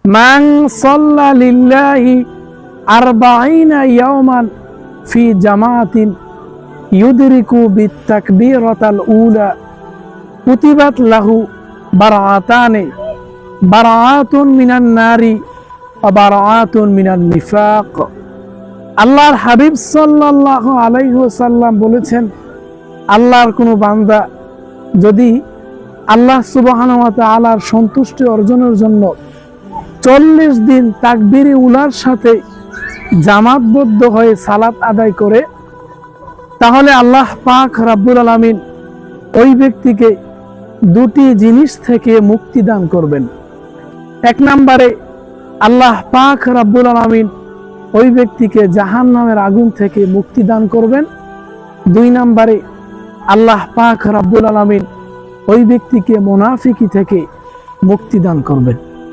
মান সাল্লা লিল্লাহি 40 ইয়াওমান ফি জামাতিন ইউদরিকু বিত্তাকবীরাতাল উলা কুতিবাত লাহু বারাআতানি বারাআতুন মিনান নারি ওয়া বারাআতুন মিনান নিফাক। আল্লাহর হাবিব সাল্লাল্লাহু আলাইহি ওয়াসাল্লাম বলেছেন, আল্লাহর কোনো বান্দা যদি আল্লাহ সুবহানাহু ওয়া তাআলার সন্তুষ্টি অর্জনের জন্য 40 দিন তাকবীরে উলার সাথে জামাতবদ্ধ হয়ে সালাত আদায় করে, তাহলে আল্লাহ পাক রব্বুল আলামিন ওই ব্যক্তিকে দুটি জিনিস থেকে মুক্তি দান করবেন। এক নম্বরে আল্লাহ পাক রব্বুল আলামিন ওই ব্যক্তিকে জাহান্নামের আগুন থেকে মুক্তি দান করবেন। 2 নম্বরে আল্লাহ পাক রব্বুল আলামিন ওই ব্যক্তিকে মুনাফিকি থেকে মুক্তি দান করবেন।